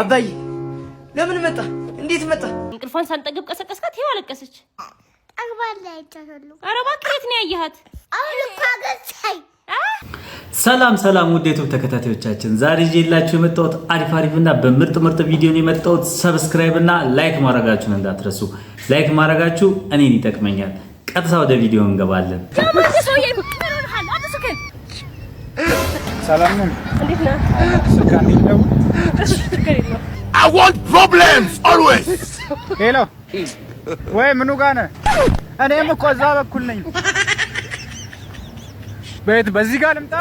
አባዬ ለምን መጣ? እንዴት መጣ? እንቅልፏን ሳንጠግብ ቀሰቀስካት። ይኸው አለቀሰች። አግባላ አይቻለሁ። ኧረ እባክህ የት ነው ያየሃት? አሁን እኮ አገሳኝ። ሰላም ሰላም ውድ ዩቲዩብ ተከታታዮቻችን፣ ዛሬ ይዤላችሁ የመጣሁት አሪፍ በምርጥ ቪዲዮ ነው የመጣሁት። ሰብስክራይብ እና ላይክ ማድረጋችሁን እንዳትረሱ። ላይክ ማድረጋችሁ እኔን ይጠቅመኛል። ቀጥታ ወደ ቪዲዮ እንገባለን። ሰላም ነው። እንዴት ነህ? I want problems always. ሄሎ ወይ ምኑ ጋር ነህ? እኔም እኮ እዛ በኩል ነኝ። ቤት በዚህ ጋር ልምጣ?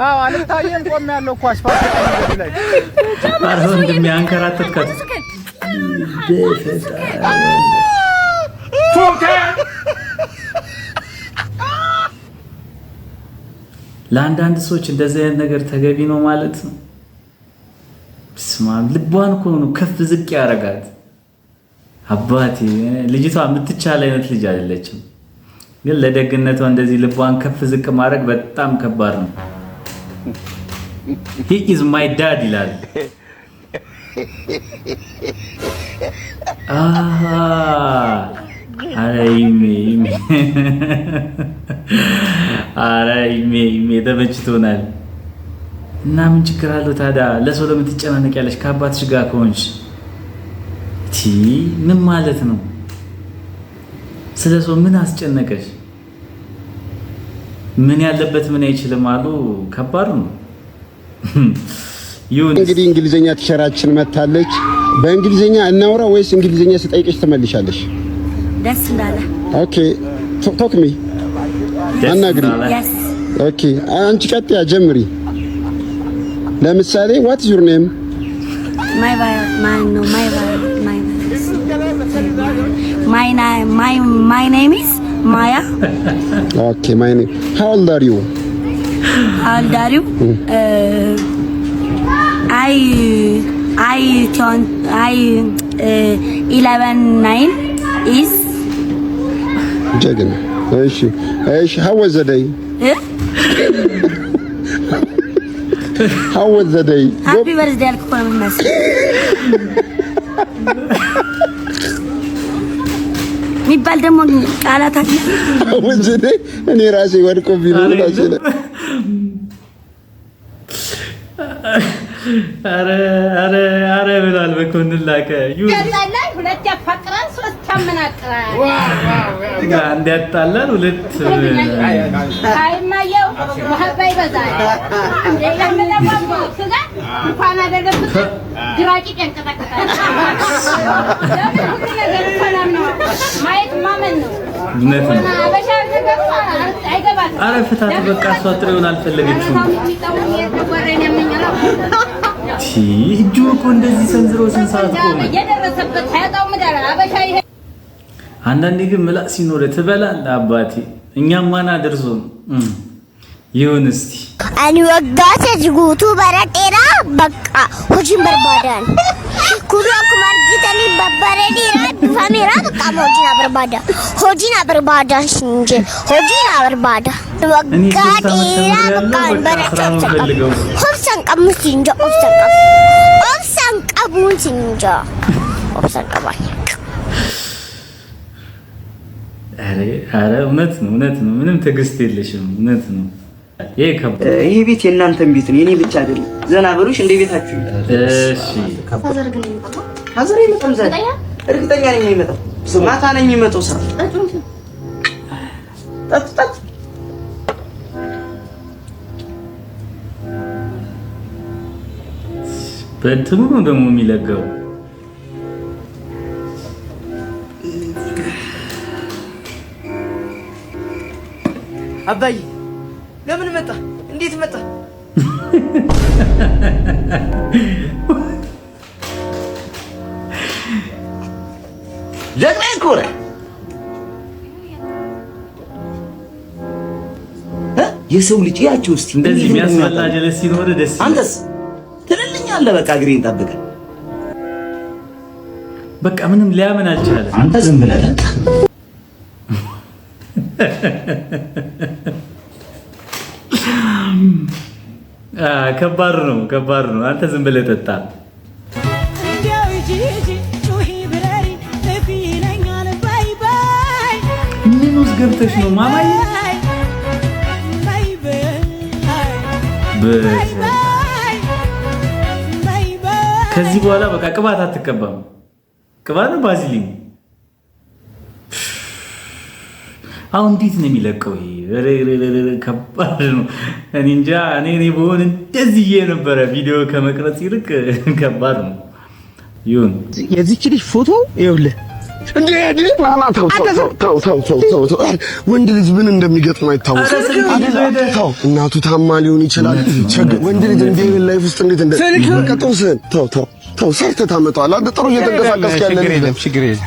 አዎ አልታየም። ቆሜያለሁ እኮ አስፋልት ላይ። አሁን እንደሚያንከራተትከት ለአንዳንድ ሰዎች እንደዚህ አይነት ነገር ተገቢ ነው ማለት ነው። ስማም ልቧን እኮ ነው ከፍ ዝቅ ያረጋት። አባቴ ልጅቷ የምትቻል አይነት ልጅ አይደለችም፣ ግን ለደግነቷ እንደዚህ ልቧን ከፍ ዝቅ ማድረግ በጣም ከባድ ነው። he is my dad ይላል። አራይሜ ተመችቶናል። እና ምን ችግር አለው ታዲያ? ለሰው ለምን ትጨናነቂያለሽ? ከአባትሽ ጋር ከሆንሽ ምን ማለት ነው? ስለ ሰው ምን አስጨነቀሽ? ምን ያለበት ምን አይችልም አሉ። ከባድ ነው። ይሁን እንግዲህ እንግሊዘኛ ትሸራችን መታለች። በእንግሊዘኛ እናውራ ወይስ እንግሊዘኛ ስጠይቅሽ ትመልሻለሽ? ደስ እንዳለ። ኦኬ ቶክ ሚ አናግሪ። ኦኬ አንቺ ቀጥያ ጀምሪ። ለምሳሌ what is your name? My name is Maya. Okay, my name. How old are you? I 11 is ጀግና። እሺ how was the day? How was the day? Happy birthday አልኩኝ መሰለኝ። ሚባል ደግሞ ቃላት አለ። How was the day? እኔ ራሴ ወድቆ ቢሉ ራሴ ነው። አረ ብሏል። በኮንን ላከ ያጣላል። ሁለት ያፋቅራል፣ ሶስት ያመናቅራል። አንድ ያጣላል፣ ሁለት አይማየው መሀባ ይበዛል። ለምን ስጋ እንኳን አደረግኩት ግራቂ ያንቀጠቀጣል። ለምን ሁሉ ነገር ሰላም ነው። ማየት ማመን ነው። እውነት ነው። አበሻ ነገር አይገባም። አረ ፍታት በቃ። እሷ ጥሬውን አልፈለገችም። እጁ እኮ እንደዚህ ሰንዝሮ ስንት ሰዓት ቆመ? የደረሰበት ያጣው ምዳራ አበሻ ይሄ። አንዳንዴ ግን ምላስ ሲኖር ትበላለህ አባቴ። እኛም ማን አደርሶን ይሁን። እስቲ አኒ ወጋተ ጅጉቱ በረጤራ በቃ ሆጂን በርባዳን ኩሉ አኩማር ጊተኒ በበረዲ ራድ ፋሜራ በቃ ሆጂና በርባዳ እንጂ ሆጂና በርባዳ ወጋጤራ በቃ በረጤራ ሆብሰን ቀሙስ እንጂ ኦብሰን ቀቡን እንጂ ኦብሰን ቀባይ። አረ እውነት ነው። ምንም ትዕግስት የለሽም። እውነት ነው። ይሄ ቤት የእናንተም ቤት ነው፣ የኔ ብቻ አይደለም። ዘና በሉሽ እንደ ቤታችሁ። እሺ ሀዘር ይመጣል ዛሬ። እርግጠኛ ነኝ የሚመጣው ማታ ነኝ የሚመጣው። ስራ ጠጥ በእንትኑ ነው ደግሞ የሚለገው። አባዬ ለምን መጣ? እንዴት መጣ? ጀግና እኮ ነህ። የሰው ልጅ ያችሁ እስቲ እንደዚህ የሚያስፈላ ጀለስ ሲኖር ደስ ይላል። አንተስ ትልልኛለህ። በቃ ግሬን ጠብቀህ በቃ ምንም ሊያምን አልቻለም። አንተ ዝም ብለህ ከባድ ነው። አንተ ዝም ብለህ ጠጣ። ምን ውስጥ ገብተሽ ነው ማማዬ? ከዚህ በኋላ በቃ ቅባት አትቀባም። ቅባት ነው ባዚሊን። አሁን እንዴት ነው የሚለቀው? ይሄ ከባድ ነው። እኔ እንጃ። እኔ በሆነ እንደዚህ የነበረ ቪዲዮ ከመቅረጽ ይልቅ ከባድ ነው። ይሁን የዚህች ልጅ ፎቶ ይኸውልህ። እንዴ ወንድ ልጅ ምን እንደሚገጥም አይታወቅም። ተው እናቱ ታማ ሊሆን ይችላል። ወንድ ልጅ እንደ ላይፍ ውስጥ እንዴት እንደቀጥምስን ተው ሰርተህ ታመጣዋለህ። አንተ ጥሩ እየተንቀሳቀስክ ያለ ልጅ ችግር የለም።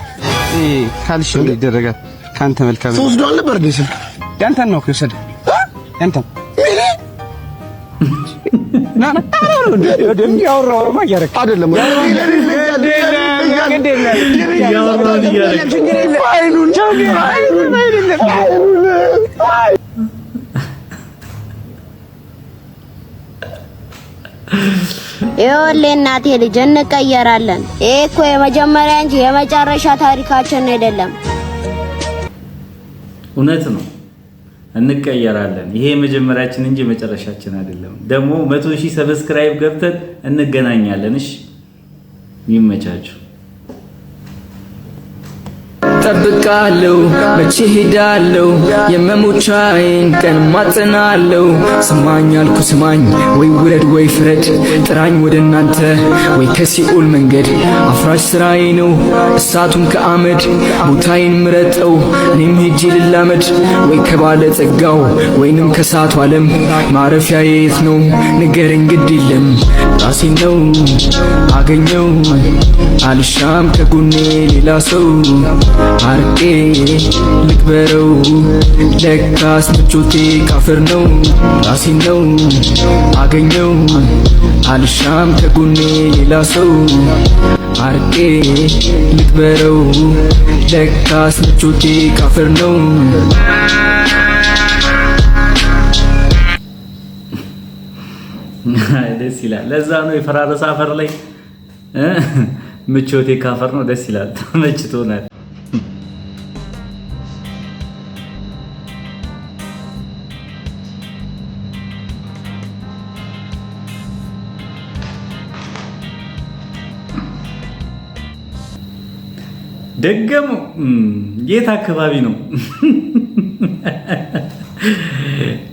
ካልሽ ይደረጋል። ካንተ መልካም ነው። ወስዶ አልነበር እንዴ? ስልክ ያንተን ነው የወሰደ ያንተን ና ያወራው ማያረክ አይደለም። ይኸውልህ እናቴ ልጅ እንቀየራለን። ይሄ እኮ የመጀመሪያ እንጂ የመጨረሻ ታሪካችን አይደለም። እውነት ነው። እንቀየራለን። ይሄ የመጀመሪያችን እንጂ የመጨረሻችን አይደለም። ደግሞ 100,000 ሰብስክራይብ ገብተን እንገናኛለን። እሺ ይመቻችሁ። ጠብቃለሁ መቼ ሄዳለሁ የመሞቻዬን ቀን ማጸናለሁ። ስማኝ አልኩ ስማኝ ወይ ውረድ ወይ ፍረድ ጥራኝ ወደ እናንተ ወይ ከሲኦል መንገድ አፍራሽ ስራዬ ነው እሳቱን ከአመድ ቦታዬን ምረጠው እኔም ሄጄ ልላመድ ወይ ከባለ ጸጋው ወይንም ከሳቱ ዓለም ማረፊያዬ የት ነው ንገረኝ ግድ የለም ራሴን ነው አገኘው አልሻም ከጎኔ ሌላ ሰው አርቄ ልክበረው ለካስ ምቾቴ ካፈር ነው ራሴን ነው አገኘው አልሻም ከጎኔ ሌላ ሰው አርቄ ልክበረው ለካስ ምቾቴ ካፈር ነው። ደስ ይላል። ለዛ ነው የፈራረሰ አፈር ላይ ምቾቴ ካፈር ነው። ደስ ይላል። ተመችቶናል። ደገሙ የት አካባቢ ነው?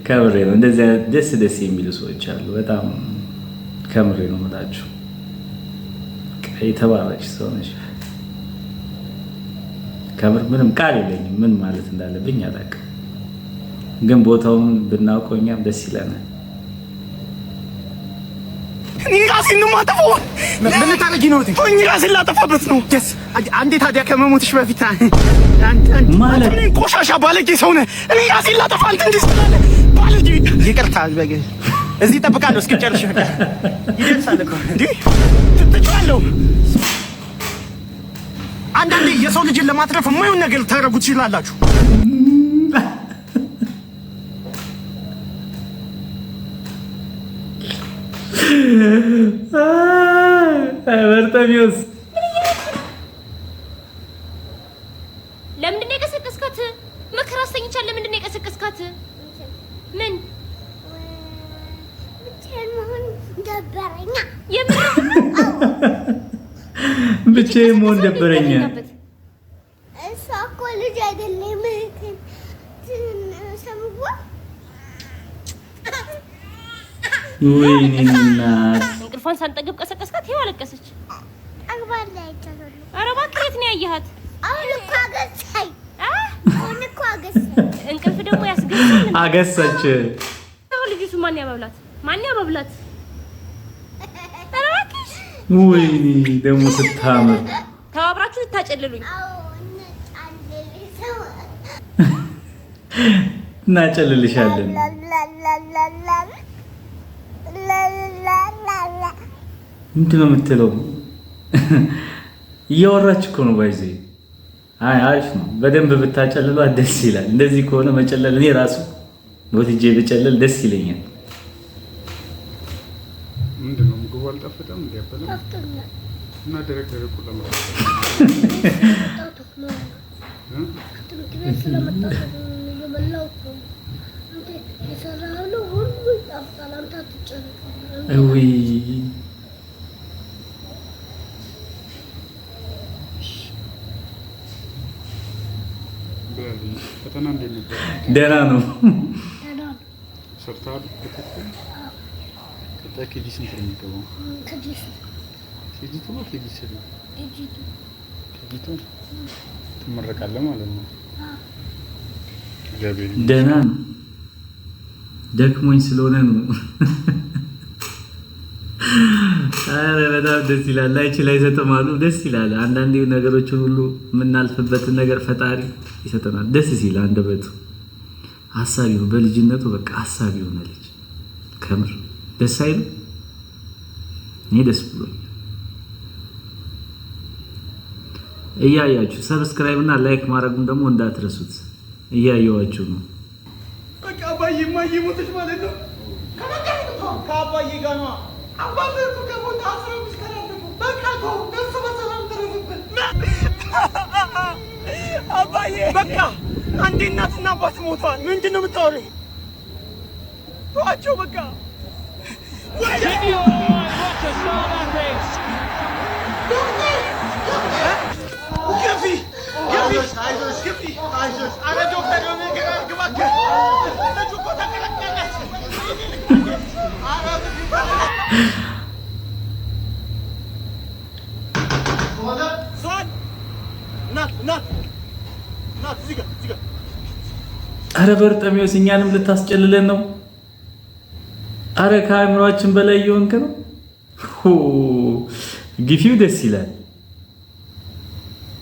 ከምሬ ነው። እንደዚህ ደስ የሚሉ ሰዎች አሉ። በጣም ከምሬ ነው የምላችሁ። የተባለች ሰው ነሽ። ከምር ምንም ቃል የለኝም። ምን ማለት እንዳለብኝ አላውቅም። ግን ቦታውን ብናውቀው እኛም ደስ ይለናል። ራሴን ነው የማጠፋው። ምን ታረጊ ነው? ራሴን ላጠፋበት ነው። አንዴ ታዲያ ከመሞትሽ በፊት ማለት ቆሻሻ ባለጌ ሰው ነህ። እኔ ራሴን ላጠፋ አንተ እንዴ ስላለ ባለጌ። ይቅርታ እዚህ እጠብቃለሁ እስክጨርሽ። ይደርሳል እኮ እንዴ ትጥጫለሁ። አንዳንዴ የሰው ልጅን ለማትረፍ የማይሆን ነገር ታረጉ ትችላላችሁ። በርጠሚዮስ ለምንድን ነው የቀሰቀስካት? መከራ አስተኝቻለሁ። ለምንድን ነው የቀሰቀስካት? ምን ብቻዬን መሆን ደበረኛ። እሷ እኮ ልጅ አይደለም። ወይኔ እናት እንቅልፏን ሳንጠግብ ቀሰቀስካት። ይኸው አለቀሰች። አግባላ አይቻለሁ። ኧረ እባክህ የት ነው ያየሃት? አሁን እኮ አገሳኝ። እንቅልፍ ደግሞ ያስገኛል። አገሳች። ልጅቱ ማን ያበብላት? ማን ያበብላት? ኧረ እባክሽ ወይኔ ደግሞ ስታምር ተባብራችሁ ልታጨልሉኝ። እናጨልልሻለን። ምንድን ነው የምትለው? እያወራች እኮ ነው። ባይዜ አሪፍ ነው። በደንብ ብታጨልሏት ደስ ይላል። እንደዚህ ከሆነ መጨለል እኔ ራሱ ወትጄ ብጨልል ደስ ይለኛል። አልጣፈጠም እንዴ? ያፈለ እና ደረቅ ቁላ ማለት ፈተና እንዴት ነበር? ደህና ነው። ሰርታል ከታ ኬጂ ስንት ነው የሚገባው? ኬጂ ቱ ኬጂ ስሪ ኬጂ ቱ ትመረቃለህ ማለት ነው። ደህና ነው። ደክሞኝ ስለሆነ ነው። አረ በጣም ደስ ይላል። ላይች ላይ ሰጠማሉ ደስ ይላል። አንዳንዴ ነገሮችን ሁሉ የምናልፍበትን ነገር ፈጣሪ ይሰጠናል። ደስ ሲል አንደበቱ ሐሳቢው በልጅነቱ በቃ ሐሳቢ ሆነ ልጅ ከምር ደስ አይል። እኔ ደስ ብሎኝ እያያችሁ ሰብስክራይብ እና ላይክ ማድረጉን ደግሞ እንዳትረሱት። እያየዋችሁ ነው። በቃ አባዬ ማዬ ሞተች ማለት ነው። ከአባዬ ጋር ነው አባዬ ከሞተ 15 ቀን አለፈው። በቃ ተው ደስ በሰላም ተረፈበት። አባዬ በቃ አንዴ እናትና አባት ሞተዋል። ምንድን ነው የምታወሪው? ተዋቸው በቃ አረ በርጠሚዎስ እኛንም ልታስጨልለን ነው። አረ ከአእምሯችን በላይ እየሆንክ ነው። ግፊው ደስ ይላል።